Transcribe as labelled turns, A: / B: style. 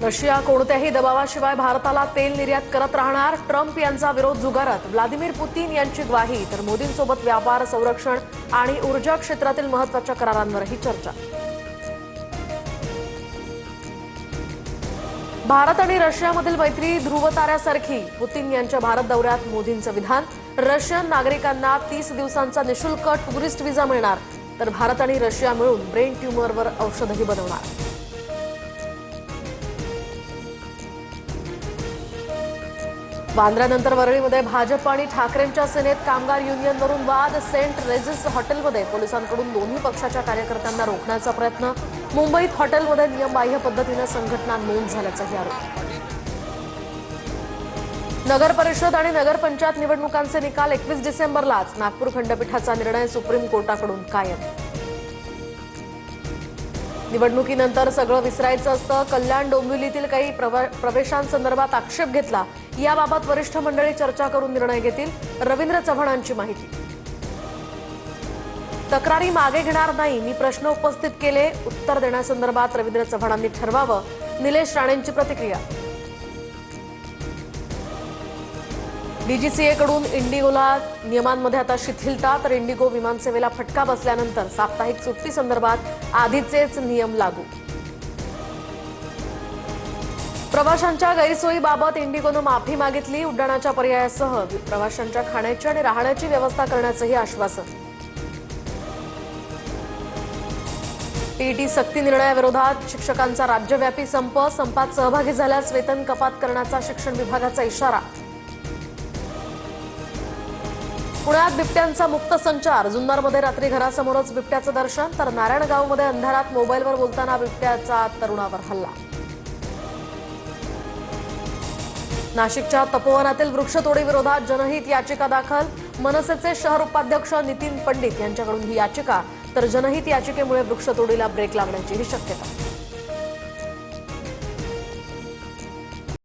A: Russia कोणत्याही दबावाशिवाय भारताला तेल निर्यात करत राहणार. ट्रम्प यांचा विरोध झुगारत व्लादिमीर पुतीन यांची ग्वाही. तर मोदींसोबत व्यापार, संरक्षण आणि ऊर्जा क्षेत्रातील महत्त्वाच्या करारांवरही चर्चा. भारत आणि रशियामधील मैत्री ध्रुवताऱ्यासारखी. पुतीन यांच्या भारत दौऱ्यात मोदींचं विधान. रशियन नागरिकांना 30 दिवसांचा निशुल्क टुरिस्ट व्हिसा मिळणार. तर भारत आणि रशिया मिळून ब्रेन ट्यूमरवर औषधही बनवणार. वांद्र्यानंतर वरळीमध्ये भाजप आणि ठाकरेंच्या सेनेत कामगार युनियनवरून वाद. सेंट रेजिस हॉटेलमध्ये पोलिसांकडून दोन्ही पक्षाच्या कार्यकर्त्यांना रोखण्याचा प्रयत्न. मुंबईत हॉटेलमध्ये नियमबाह्य पद्धतीने संघटना नोंद झाल्याचाही आरोप. नगर परिषद आणि नगरपंचायत निवडणुकांचे निकाल 21 डिसेंबरलाच. नागपूर खंडपीठाचा निर्णय सुप्रीम कोर्टाकडून कायम. निवडणुकीनंतर सगळं विसरायचं असतं. कल्याण डोंबिवलीतील काही प्रवेशांसंदर्भात आक्षेप घेतला. याबाबत वरिष्ठ मंडळी चर्चा करून निर्णय घेतील. रवींद्र चव्हाणांची माहिती. तक्रारी मागे घेणार नाही. मी प्रश्न उपस्थित केले, उत्तर देण्यासंदर्भात रवींद्र चव्हाणांनी ठरवावं. निलेश राणेंची प्रतिक्रिया. डीजीसीएकडून इंडिगोला नियमांमध्ये आता शिथिलता. तर इंडिगो विमानसेवेला फटका बसल्यानंतर साप्ताहिक सुट्टी संदर्भात आधीचेच नियम लागू. प्रवाशांच्या गैरसोयीबाबत इंडिगोनं माफी मागितली. उड्डाणाच्या पर्यायासह प्रवाशांच्या खाण्याची आणि राहण्याची व्यवस्था करण्याचंही आश्वासन. टीईटी सक्ती निर्णयाविरोधात शिक्षकांचा राज्यव्यापी संप. संपात सहभागी झाल्यास वेतन कपात करण्याचा शिक्षण विभागाचा इशारा. पुण्यात बिबट्यांचा मुक्त संचार. जुन्नरमध्ये रात्री घरासमोरच बिबट्याचं दर्शन. तर नारायणगावमध्ये अंधारात मोबाईलवर बोलताना बिबट्याचा तरुणावर हल्ला. नाशिकच्या तपोवनातील वृक्षतोडीविरोधात जनहित याचिका दाखल. मनसेचे शहर उपाध्यक्ष नितीन पंडित यांच्याकडून ही याचिका. तर जनहित याचिकेमुळे वृक्षतोडीला ब्रेक लागण्याचीही शक्यता.